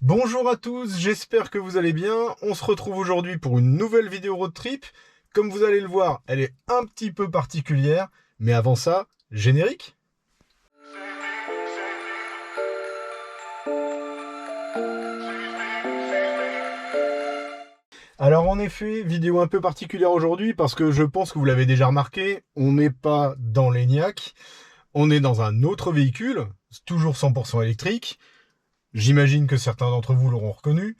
Bonjour à tous, j'espère que vous allez bien. On se retrouve aujourd'hui pour une nouvelle vidéo road trip. Comme vous allez le voir, elle est un petit peu particulière. Mais avant ça, générique. Alors en effet, vidéo un peu particulière aujourd'hui parce que je pense que vous l'avez déjà remarqué, on n'est pas dans l'Enyaq, on est dans un autre véhicule, toujours 100% électrique. J'imagine que certains d'entre vous l'auront reconnu.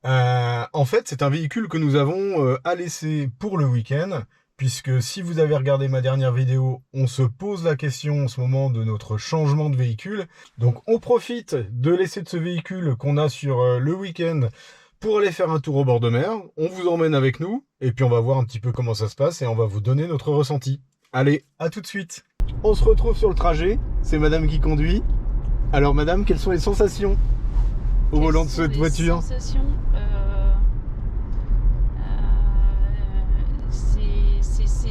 En fait, c'est un véhicule que nous avons à laisser pour le week-end, puisque si vous avez regardé ma dernière vidéo, on se pose la question en ce moment de notre changement de véhicule. Donc on profite de l'essai de ce véhicule qu'on a sur le week-end pour aller faire un tour au bord de mer. On vous emmène avec nous, et puis on va voir un petit peu comment ça se passe, et on va vous donner notre ressenti. Allez, à tout de suite. On se retrouve sur le trajet, c'est madame qui conduit. Alors madame, quelles sont les sensations au volant de cette voiture? Sensations,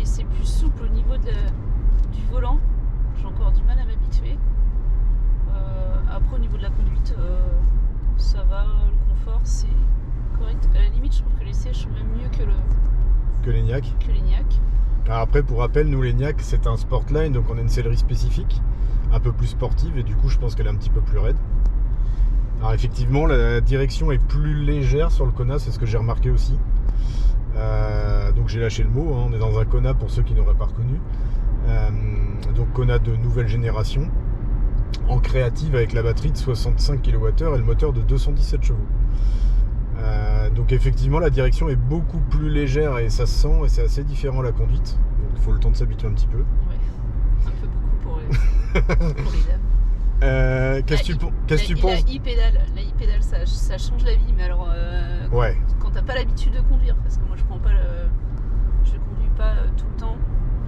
c'est plus souple au niveau du volant. J'ai encore du mal à m'habituer. Après, au niveau de la conduite, ça va. Le confort, c'est correct. À la limite, je trouve que les sièges sont même mieux Que l'Enyaq. Alors après, pour rappel, nous l'Enyaq, c'est un Sportline, donc on a une sellerie spécifique, un peu plus sportive, et du coup, je pense qu'elle est un petit peu plus raide. Alors effectivement, la direction est plus légère sur le Kona, c'est ce que j'ai remarqué aussi. Donc j'ai lâché le mot, hein, on est dans un Kona pour ceux qui n'auraient pas reconnu. Donc Kona de nouvelle génération, en créative avec la batterie de 65 kWh et le moteur de 217 chevaux. Donc effectivement, la direction est beaucoup plus légère et ça se sent, et c'est assez différent à la conduite. Donc il faut le temps de s'habituer un petit peu. Ouais, un peu beaucoup pour les dames. Qu'est-ce que tu penses? La e-pédale, ça change la vie, mais alors Ouais. quand t'as pas l'habitude de conduire, parce que moi je conduis pas tout le temps,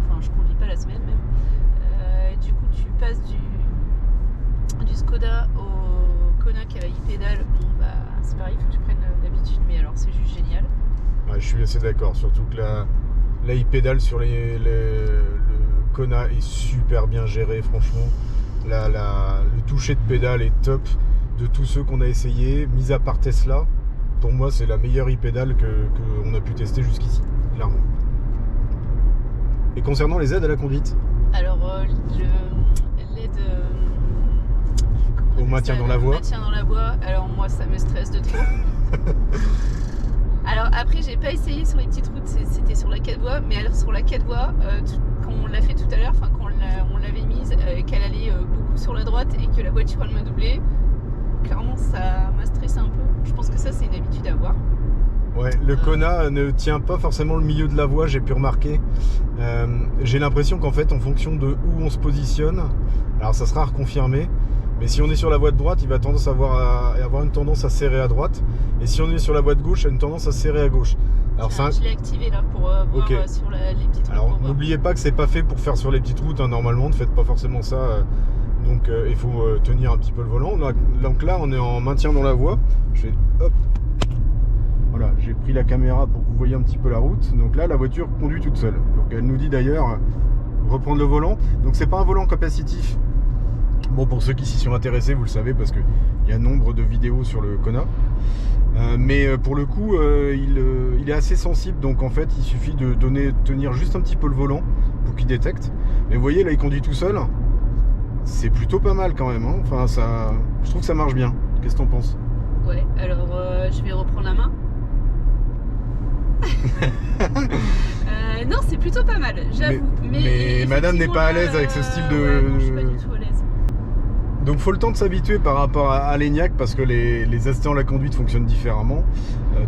enfin je conduis pas la semaine même. Du coup tu passes du Skoda au Kona qui a la e-pédale. Bon bah c'est pareil, il faut que tu prennes l'habitude, mais alors c'est juste génial. Ouais, je suis assez d'accord, surtout que la e-pédale sur le Kona est super bien géré, franchement. Le toucher de pédale est top de tous ceux qu'on a essayé, mis à part Tesla. Pour moi, c'est la meilleure e-pédale qu'on a pu tester jusqu'ici, clairement. Et concernant les aides à la conduite? Alors l'aide Au maintien dans la voie. Maintien dans la voie, alors moi ça me stresse de trop. Alors après j'ai pas essayé sur les petites routes, c'était sur la 4 voies, mais alors sur la 4 voies, quand on l'a fait tout à l'heure, enfin quand on l'avait mise, qu'elle allait beaucoup sur la droite et que la voiture elle m'a doublé, clairement ça m'a stressé un peu. Je pense que ça c'est une habitude à avoir. Ouais, le Kona ne tient pas forcément le milieu de la voie, j'ai pu remarquer. J'ai l'impression qu'en fait, en fonction de où on se positionne, alors ça sera à reconfirmer, mais si on est sur la voie de droite, il va avoir une tendance à serrer à droite, et si on est sur la voie de gauche, il a une tendance à serrer à gauche. Alors je l'ai activé là pour voir okay. Sur les petites routes. Alors n'oubliez pas que c'est pas fait pour faire sur les petites routes, hein, normalement, ne faites pas forcément ça. Donc il faut tenir un petit peu le volant. Donc là, on est en maintien dans la voie. Je fais hop. Voilà, j'ai pris la caméra pour que vous voyez un petit peu la route. Donc là, la voiture conduit toute seule. Donc elle nous dit d'ailleurs reprendre le volant. Donc c'est pas un volant capacitif. Bon, pour ceux qui s'y sont intéressés, vous le savez parce qu'il y a nombre de vidéos sur le Kona. Mais pour le coup, il est assez sensible. Donc en fait, il suffit de tenir juste un petit peu le volant pour qu'il détecte. Mais vous voyez, là, il conduit tout seul. C'est plutôt pas mal quand même. Hein. Enfin, je trouve que ça marche bien. Qu'est-ce que t'en penses? Ouais, alors je vais reprendre la main. Non, c'est plutôt pas mal, j'avoue. Mais madame n'est pas à l'aise avec ce style de... Ouais, non, je suis pas du tout à l'aise. Donc faut le temps de s'habituer par rapport à l'Enyaq parce que les assistants à la conduite fonctionnent différemment.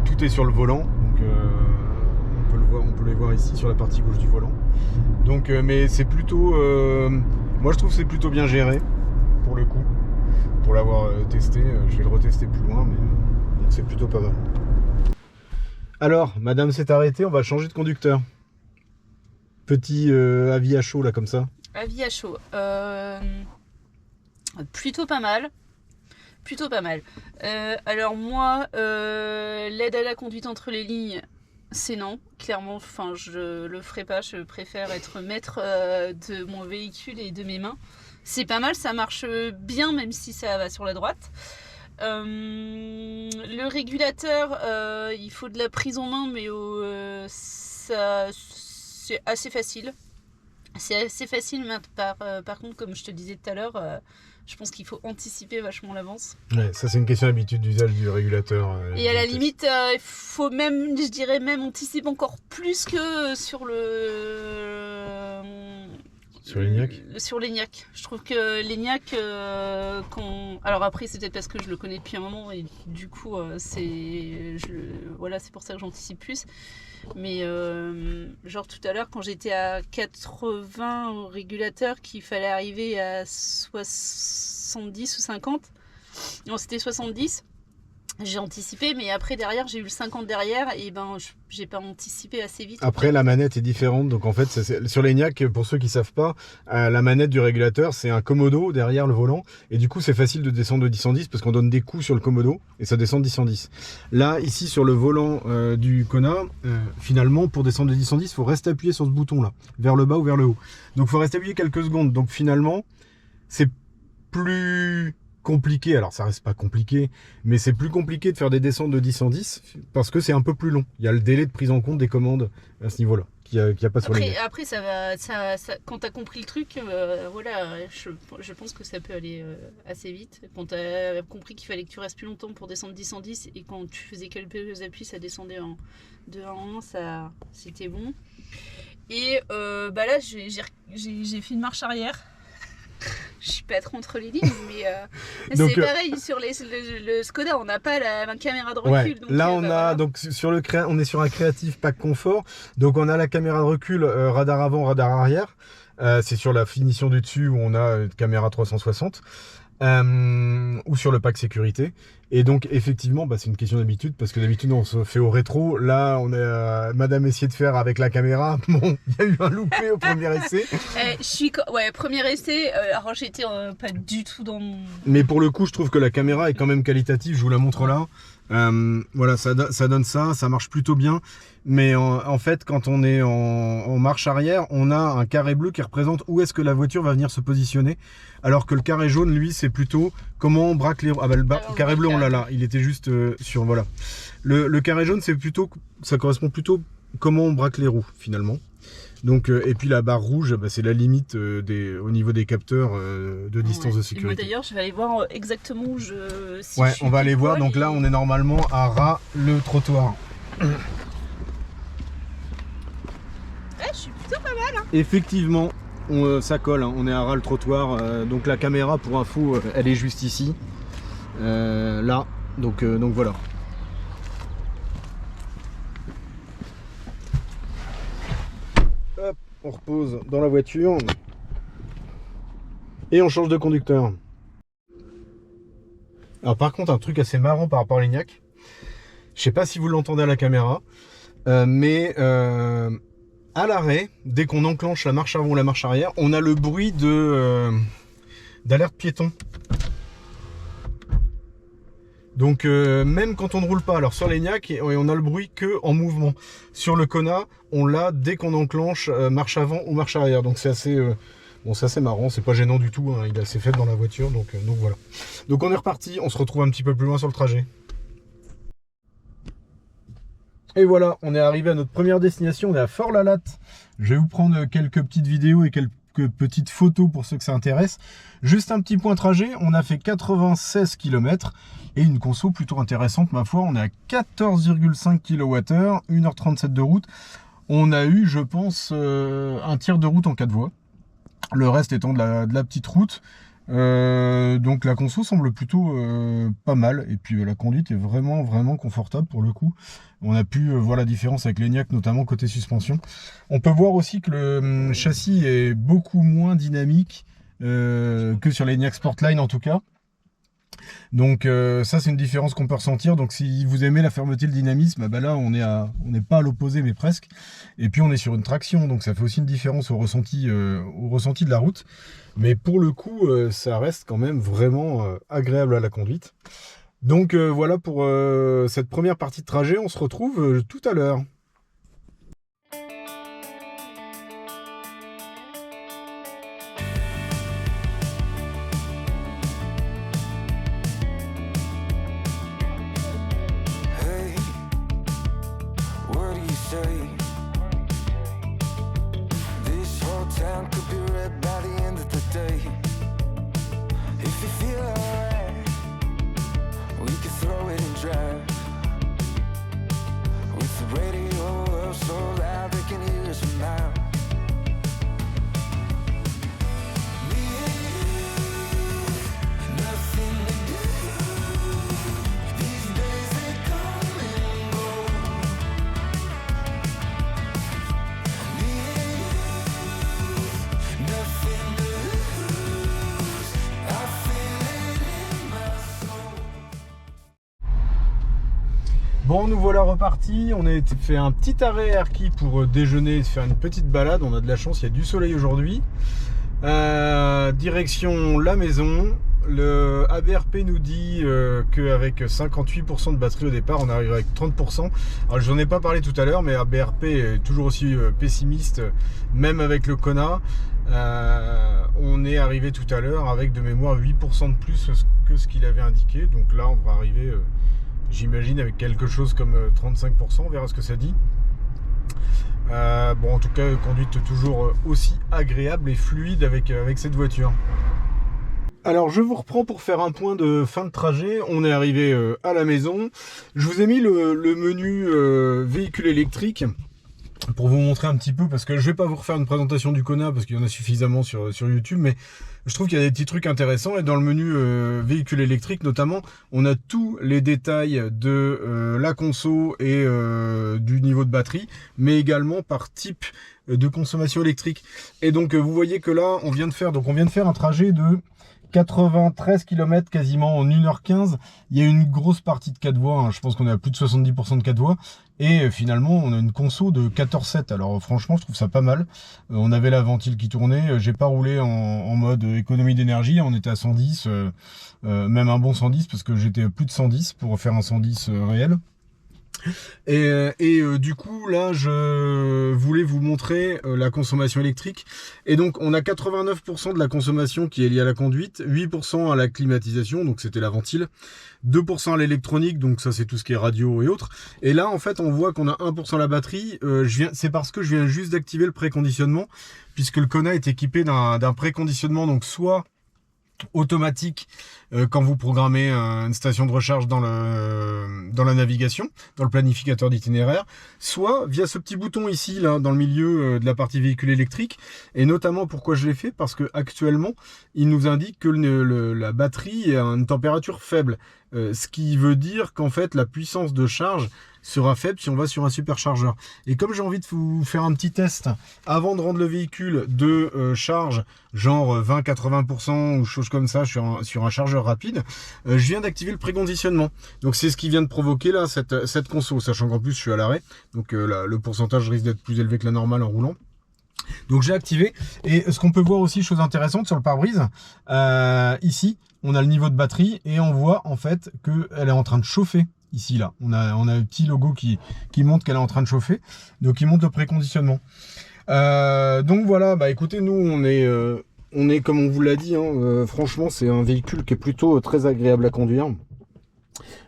Tout est sur le volant, donc on peut les voir ici sur la partie gauche du volant. Donc, mais c'est plutôt... moi je trouve que c'est plutôt bien géré, pour le coup. Pour l'avoir testé, je vais le retester plus loin, mais donc c'est plutôt pas mal. Alors, madame s'est arrêtée, on va changer de conducteur. Petit avis à chaud là comme ça. Avis à chaud. Plutôt pas mal. Alors moi, l'aide à la conduite entre les lignes, c'est non. Clairement, enfin, je le ferai pas. Je préfère être maître de mon véhicule et de mes mains. C'est pas mal, ça marche bien, même si ça va sur la droite. le régulateur, il faut de la prise en main, mais ça, c'est assez facile. C'est assez facile, mais par contre, comme je te disais tout à l'heure, je pense qu'il faut anticiper vachement l'avance. Ouais, ça c'est une question d'habitude d'usage du régulateur. Et à la limite, il faut même, je dirais même, anticiper encore plus que sur l'ENIAC. Sur l'ENIAC. Je trouve que l'ENIAC, alors après, c'est peut-être parce que je le connais depuis un moment et du coup, voilà, c'est pour ça que j'anticipe plus. Mais genre tout à l'heure, quand j'étais à 80 au régulateur, qu'il fallait arriver à 70 ou 50, non, c'était 70. J'ai anticipé, mais après derrière j'ai eu le 50 derrière et ben j'ai pas anticipé assez vite. Après la manette est différente, donc en fait sur l'ENIAC, pour ceux qui savent pas, la manette du régulateur c'est un commodo derrière le volant et du coup c'est facile de descendre de 10 en 10 parce qu'on donne des coups sur le commodo et ça descend de 10 en 10. Là ici sur le volant du Kona, finalement pour descendre de 10 en 10 il faut rester appuyé sur ce bouton là, vers le bas ou vers le haut. Donc il faut rester appuyé quelques secondes, donc finalement c'est plus compliqué, alors ça reste pas compliqué, mais c'est plus compliqué de faire des descentes de 10 en 10 parce que c'est un peu plus long. Il y a le délai de prise en compte des commandes à ce niveau-là, qu'il n'y a pas sur les. Après, quand tu as compris le truc, voilà, je pense que ça peut aller assez vite. Quand tu as compris qu'il fallait que tu restes plus longtemps pour descendre 10 en 10 et quand tu faisais quelques appuis, ça descendait de 1 en 1, ça, c'était bon. Et là, j'ai fait une marche arrière. Je suis pas trop entre les lignes, mais donc, c'est pareil sur le Skoda, on n'a pas la caméra de recul. Ouais, donc, là on a voilà. Donc sur on est sur un Creative Pack Confort, donc on a la caméra de recul, radar avant, radar arrière. C'est sur la finition du dessus où on a une caméra 360. Ou sur le pack sécurité. Et donc effectivement c'est une question d'habitude parce que d'habitude on se fait au rétro. Là on a madame essayé de faire avec la caméra. Bon, il y a eu un loupé au premier essai. Premier essai, alors j'étais pas du tout dans mon... Mais pour le coup je trouve que la caméra est quand même qualitative, je vous la montre là. Voilà, ça donne ça marche plutôt bien. Mais en fait, quand on est en marche arrière, on a un carré bleu qui représente où est-ce que la voiture va venir se positionner. Alors que le carré jaune, lui, c'est plutôt comment on braque les roues. Ah bah le carré bleu, on l'a là. Il était juste sur... Voilà. Le carré jaune, c'est plutôt... Ça correspond plutôt comment on braque les roues, finalement. Donc, et puis la barre rouge, c'est la limite au niveau des capteurs de distance de sécurité. D'ailleurs, je vais aller voir exactement où si ouais, on va aller voir. Donc là, on est normalement à ras le trottoir. Je suis plutôt pas mal. Hein. Effectivement, ça colle. Hein, on est à ras le trottoir. Donc la caméra, pour info, elle est juste ici. Là. Donc voilà. Hop, on repose dans la voiture et on change de conducteur. Alors par contre, un truc assez marrant par rapport à l'ENIAC, je sais pas si vous l'entendez à la caméra, mais à l'arrêt, dès qu'on enclenche la marche avant ou la marche arrière, on a le bruit d'alerte piéton. Donc même quand on ne roule pas, alors sur l'ENIAC, on a le bruit que en mouvement. Sur le Kona, on l'a dès qu'on enclenche marche avant ou marche arrière. Donc c'est assez, c'est assez marrant, c'est pas gênant du tout, hein, il est assez fait dans la voiture, donc voilà. Donc on est reparti, on se retrouve un petit peu plus loin sur le trajet. Et voilà, on est arrivé à notre première destination, on est à Fort-la-Latte. Je vais vous prendre quelques petites vidéos et quelques petites photos pour ceux que ça intéresse. Juste un petit point trajet, on a fait 96 km et une conso plutôt intéressante ma foi. On est à 14,5 kWh, 1h37 de route. On a eu, je pense, un tiers de route en 4 voies. Le reste étant de la petite route. Donc la conso semble plutôt pas mal. Et puis la conduite est vraiment confortable pour le coup. On a pu voir la différence avec l'ENIAC, notamment côté suspension. On peut voir aussi que le châssis est beaucoup moins dynamique que sur l'ENIAC Sportline en tout cas. Donc ça c'est une différence qu'on peut ressentir. Donc si vous aimez la fermeté, le dynamisme, là on n'est pas à l'opposé mais presque. Et puis on est sur une traction, donc ça fait aussi une différence au ressenti de la route. Mais pour le coup ça reste quand même vraiment agréable à la conduite. Donc voilà pour cette première partie de trajet. On se retrouve tout à l'heure. Bon, nous voilà repartis. On a fait un petit arrêt à Erquy pour déjeuner et se faire une petite balade. On a de la chance, il y a du soleil aujourd'hui. Direction la maison. Le ABRP nous dit qu'avec 58% de batterie au départ, on arrive avec 30%. Alors, je n'en ai pas parlé tout à l'heure, mais ABRP est toujours aussi pessimiste, même avec le Kona. On est arrivé tout à l'heure avec de mémoire 8% de plus que ce qu'il avait indiqué. Donc là, on va arriver, j'imagine, avec quelque chose comme 35%. On verra ce que ça dit. Bon, en tout cas, conduite toujours aussi agréable et fluide avec cette voiture. Alors, je vous reprends pour faire un point de fin de trajet. On est arrivé à la maison. Je vous ai mis le menu véhicule électrique pour vous montrer un petit peu, parce que je vais pas vous refaire une présentation du Kona parce qu'il y en a suffisamment sur YouTube, mais je trouve qu'il y a des petits trucs intéressants. Et dans le menu véhicule électrique notamment, on a tous les détails de la conso et du niveau de batterie, mais également par type de consommation électrique. Et donc vous voyez que là on vient de faire un trajet de 93 km quasiment en 1h15. Il y a une grosse partie de 4 voies, hein. Je pense qu'on est à plus de 70% de 4 voies. Et finalement, on a une conso de 14,7. Alors franchement, je trouve ça pas mal. On avait la ventile qui tournait. J'ai pas roulé en mode économie d'énergie. On était à 110, même un bon 110, parce que j'étais plus de 110 pour faire un 110 réel. Et du coup là je voulais vous montrer la consommation électrique. Et donc on a 89% de la consommation qui est liée à la conduite, 8% à la climatisation, donc c'était la ventile, 2% à l'électronique, donc ça c'est tout ce qui est radio et autres. Et là en fait on voit qu'on a 1% à la batterie. C'est parce que je viens juste d'activer le préconditionnement, puisque le Kona est équipé d'un préconditionnement, donc soit automatique quand vous programmez une station de recharge dans la navigation, dans le planificateur d'itinéraire, soit via ce petit bouton ici là dans le milieu de la partie véhicule électrique. Et notamment pourquoi je l'ai fait, parce que actuellement il nous indique que la batterie est à une température faible, ce qui veut dire qu'en fait la puissance de charge sera faible si on va sur un superchargeur. Et comme j'ai envie de vous faire un petit test avant de rendre le véhicule de charge, genre 20-80% ou chose comme ça sur un chargeur rapide, je viens d'activer le préconditionnement. Donc c'est ce qui vient de provoquer là cette conso, sachant qu'en plus je suis à l'arrêt, donc le pourcentage risque d'être plus élevé que la normale en roulant. Donc j'ai activé. Et ce qu'on peut voir aussi, chose intéressante sur le pare-brise, ici on a le niveau de batterie et on voit en fait qu'elle est en train de chauffer. Ici là, on a un petit logo qui montre qu'elle est en train de chauffer, donc il montre le préconditionnement. Donc voilà, bah écoutez, nous on est comme on vous l'a dit, hein, franchement c'est un véhicule qui est plutôt très agréable à conduire.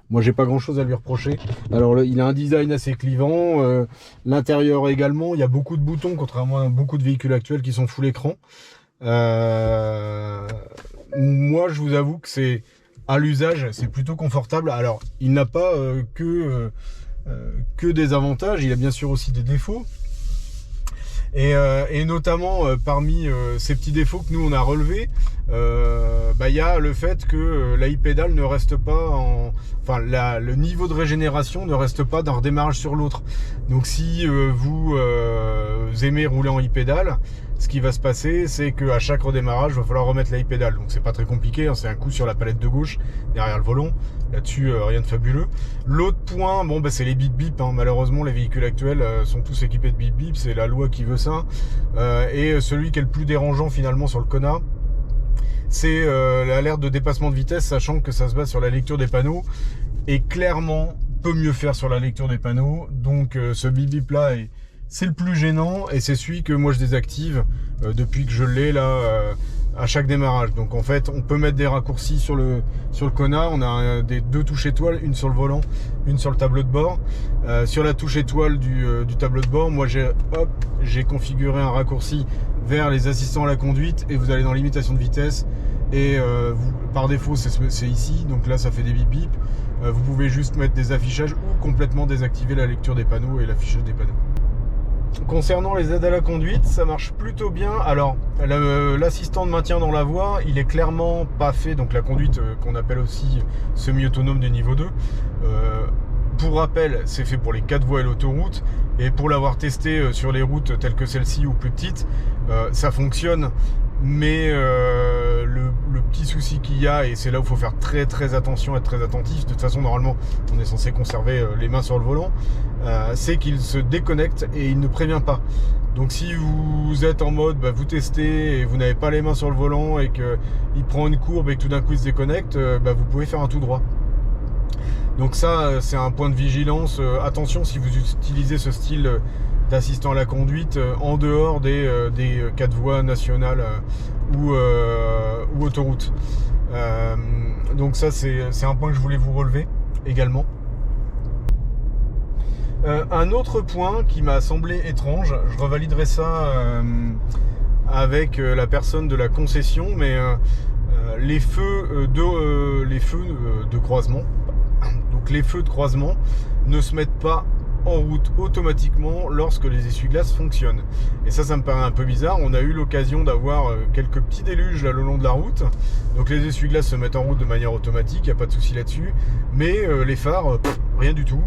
Moi j'ai pas grand chose à lui reprocher. Alors il a un design assez clivant, l'intérieur également, il y a beaucoup de boutons contrairement à beaucoup de véhicules actuels qui sont full écran. Moi je vous avoue que c'est à l'usage, c'est plutôt confortable. Alors il n'a pas que des avantages, il a bien sûr aussi des défauts. Et notamment parmi ces petits défauts que nous on a relevés, il y a le fait que la e-pédale ne reste pas le niveau de régénération ne reste pas d'un redémarrage sur l'autre. Donc si vous aimez rouler en e-pédale, ce qui va se passer, c'est qu'à chaque redémarrage, il va falloir remettre la e-pédale. Donc c'est pas très compliqué, hein, c'est un coup sur la palette de gauche, derrière le volant. Là-dessus, rien de fabuleux. L'autre point, c'est les bip bip. Hein. Malheureusement, les véhicules actuels sont tous équipés de bip bip. C'est la loi qui veut ça. Et celui qui est le plus dérangeant finalement sur le Kona, c'est l'alerte de dépassement de vitesse, sachant que ça se base sur la lecture des panneaux. Et clairement, peut mieux faire sur la lecture des panneaux. Donc ce bip bip là c'est le plus gênant, et c'est celui que moi je désactive depuis que je l'ai là à chaque démarrage. Donc en fait on peut mettre des raccourcis sur le Kona. On a deux touches étoiles, une sur le volant, une sur le tableau de bord. Sur la touche étoile du tableau de bord, moi j'ai configuré un raccourci vers les assistants à la conduite, et vous allez dans limitation de vitesse et par défaut c'est ici, donc là ça fait des bip bip. Vous pouvez juste mettre des affichages ou complètement désactiver la lecture des panneaux et l'affichage des panneaux. Concernant les aides à la conduite, ça marche plutôt bien. Alors l'assistant de maintien dans la voie, il est clairement pas fait, donc la conduite qu'on appelle aussi semi-autonome de niveau 2. Pour rappel, c'est fait pour les 4 voies et l'autoroute, et pour l'avoir testé sur les routes telles que celle-ci ou plus petites, ça fonctionne, Mais le petit souci qu'il y a, et c'est là où il faut faire très très attention, être très attentif, de toute façon normalement on est censé conserver les mains sur le volant, c'est qu'il se déconnecte et il ne prévient pas. Donc si vous êtes en mode, vous testez et vous n'avez pas les mains sur le volant et qu'il prend une courbe et que tout d'un coup il se déconnecte, vous pouvez faire un tout droit. Donc ça c'est un point de vigilance. Attention si vous utilisez ce style d'assistant à la conduite en dehors des 4 voies nationales ou autoroute. Donc ça c'est un point que je voulais vous relever également. Un autre point qui m'a semblé étrange, je revaliderai ça avec la personne de la concession, mais les feux de croisement, donc les feux de croisement ne se mettent pas en route automatiquement lorsque les essuie-glaces fonctionnent. Et ça me paraît un peu bizarre. On a eu l'occasion d'avoir quelques petits déluges là, le long de la route. Donc les essuie-glaces se mettent en route de manière automatique, il n'y a pas de souci là-dessus. Mais les phares, rien du tout.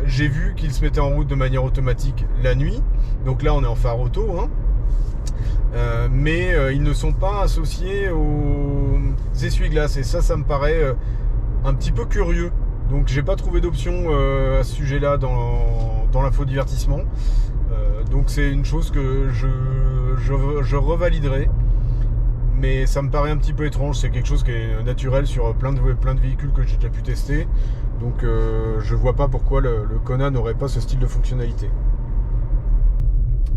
J'ai vu qu'ils se mettaient en route de manière automatique la nuit. Donc là on est en phare auto, hein. Mais ils ne sont pas associés aux essuie-glaces. Et ça me paraît un petit peu curieux. Donc j'ai pas trouvé d'option à ce sujet-là dans l'infodivertissement. Donc c'est une chose que je revaliderai. Mais ça me paraît un petit peu étrange. C'est quelque chose qui est naturel sur plein de véhicules que j'ai déjà pu tester. Donc je vois pas pourquoi le Kona n'aurait pas ce style de fonctionnalité.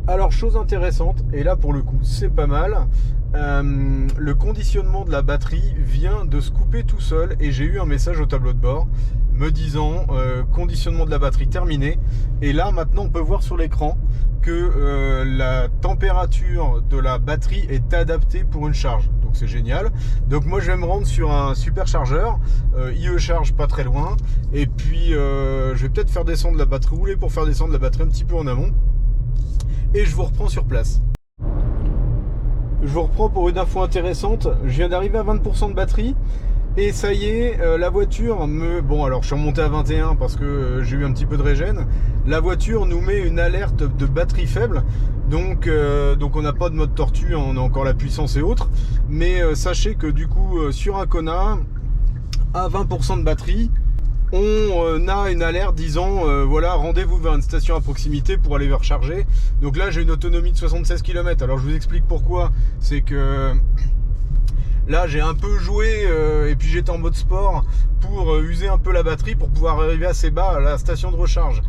Alors chose intéressante, et là pour le coup c'est pas mal, le conditionnement de la batterie vient de se couper tout seul et j'ai eu un message au tableau de bord me disant conditionnement de la batterie terminé. Et là maintenant on peut voir sur l'écran que la température de la batterie est adaptée pour une charge. Donc c'est génial. Donc moi je vais me rendre sur un superchargeur, IE Charge pas très loin, et puis je vais peut-être faire descendre la batterie, rouler pour faire descendre la batterie un petit peu en amont. Et je vous reprends sur place. Je vous reprends pour une info intéressante. Je viens d'arriver à 20% de batterie. Et ça y est, la voiture me... Bon, alors je suis remonté à 21 parce que j'ai eu un petit peu de régène. La voiture nous met une alerte de batterie faible. Donc on n'a pas de mode tortue, on a encore la puissance et autres. Mais sachez que du coup, sur un Kona, à 20% de batterie, on a une alerte disant voilà, rendez-vous vers une station à proximité pour aller recharger. Donc là j'ai une autonomie de 76 km. Alors je vous explique pourquoi. C'est que là j'ai un peu joué et puis j'étais en mode sport pour user un peu la batterie pour pouvoir arriver assez bas à la station de recharge.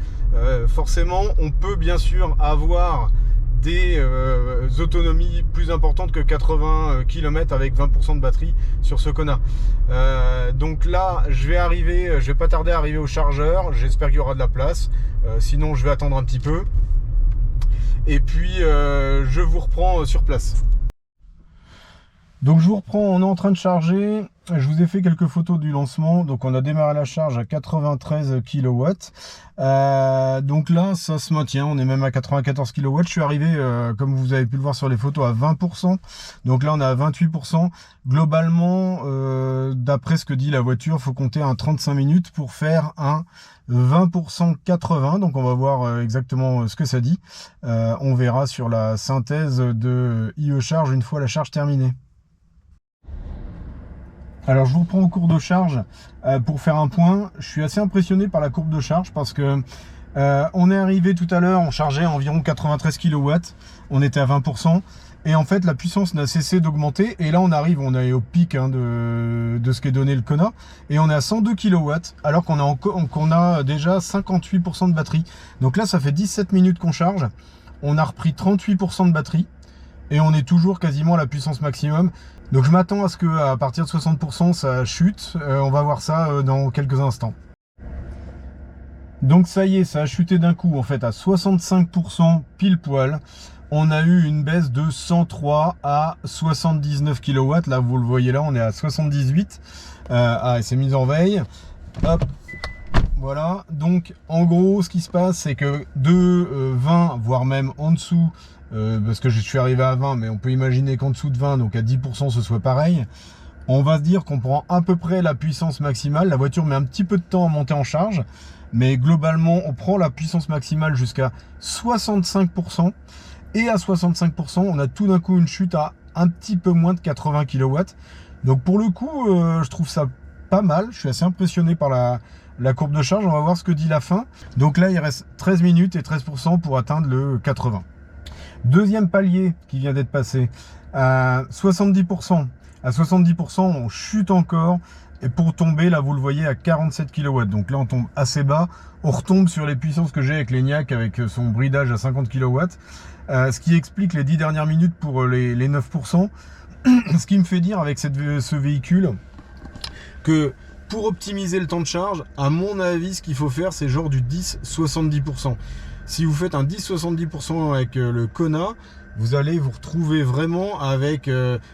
Forcément on peut bien sûr avoir des autonomies plus importantes que 80 km avec 20% de batterie sur ce Kona. Donc là je vais pas tarder à arriver au chargeur. J'espère qu'il y aura de la place, sinon je vais attendre un petit peu et puis je vous reprends sur place. Donc je vous reprends, on est en train de charger. Je vous ai fait quelques photos du lancement. Donc on a démarré la charge à 93 kW. Donc là ça se maintient, on est même à 94 kW. Je suis arrivé, comme vous avez pu le voir sur les photos, à 20%. Donc là on est à 28%. Globalement, d'après ce que dit la voiture, il faut compter un 35 minutes pour faire un 20% 80. Donc on va voir exactement ce que ça dit. On verra sur la synthèse de IE Charge une fois la charge terminée. Alors je vous reprends en cours de charge pour faire un point. Je suis assez impressionné par la courbe de charge parce que on est arrivé tout à l'heure, on chargeait à environ 93 kW, on était à 20% et en fait la puissance n'a cessé d'augmenter et là on est au pic de ce qu'est donné le Kona et on est à 102 kW alors qu'on a déjà 58% de batterie. Donc là ça fait 17 minutes qu'on charge, on a repris 38% de batterie et on est toujours quasiment à la puissance maximum. Donc je m'attends à ce qu'à partir de 60% ça chute. On va voir ça dans quelques instants. Donc ça y est, ça a chuté d'un coup en fait à 65% pile poil. On a eu une baisse de 103 à 79 kW. Là vous le voyez là, on est à 78. Elle s'est mise en veille. Hop. Voilà, donc en gros ce qui se passe c'est que de 20 voire même en dessous, parce que je suis arrivé à 20 mais on peut imaginer qu'en dessous de 20, donc à 10% ce soit pareil, on va se dire qu'on prend à peu près la puissance maximale. La voiture met un petit peu de temps à monter en charge, mais globalement on prend la puissance maximale jusqu'à 65%. Et à 65%, on a tout d'un coup une chute à un petit peu moins de 80 kW. Donc pour le coup, je trouve ça pas mal. Je suis assez impressionné par la courbe de charge. On va voir ce que dit la fin. Donc là, il reste 13 minutes et 13% pour atteindre le 80. Deuxième palier qui vient d'être passé à 70%. À 70%, on chute encore. Et pour tomber, là, vous le voyez, à 47 kW. Donc là, on tombe assez bas. On retombe sur les puissances que j'ai avec l'ENIAC, avec son bridage à 50 kW. Ce qui explique les 10 dernières minutes pour les 9%. Ce qui me fait dire avec ce véhicule que pour optimiser le temps de charge, à mon avis, ce qu'il faut faire, c'est genre du 10-70%. Si vous faites un 10-70% avec le Kona, vous allez vous retrouver vraiment avec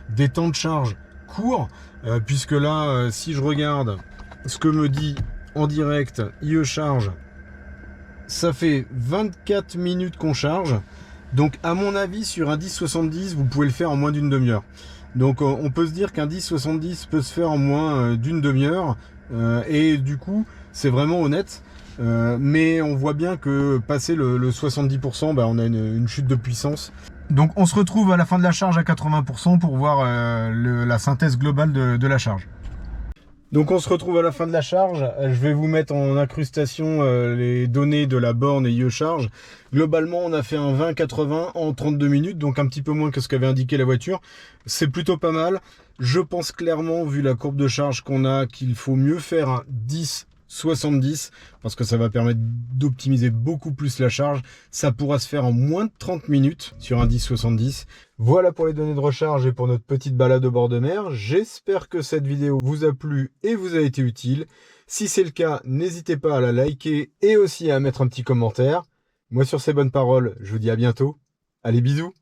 des temps de charge courts, puisque là, si je regarde ce que me dit en direct IE Charge, ça fait 24 minutes qu'on charge. Donc à mon avis, sur un 10-70, vous pouvez le faire en moins d'une demi-heure. Donc on peut se dire qu'un 10-70 peut se faire en moins d'une demi-heure. Et du coup, c'est vraiment honnête. Mais on voit bien que passer le 70%, bah, on a une chute de puissance. Donc on se retrouve à la fin de la charge à 80% pour voir la synthèse globale de la charge. Donc on se retrouve à la fin de la charge. Je vais vous mettre en incrustation les données de la borne IE Charge. Globalement, on a fait un 20-80 en 32 minutes, donc un petit peu moins que ce qu'avait indiqué la voiture. C'est plutôt pas mal. Je pense clairement, vu la courbe de charge qu'on a, qu'il faut mieux faire un 10-70 parce que ça va permettre d'optimiser beaucoup plus la charge. Ça pourra se faire en moins de 30 minutes sur un 10-70. Voilà pour les données de recharge et pour notre petite balade au bord de mer. J'espère que cette vidéo vous a plu et vous a été utile. Si c'est le cas, n'hésitez pas à la liker et aussi à mettre un petit commentaire. Moi, sur ces bonnes paroles, je vous dis à bientôt. Allez, bisous!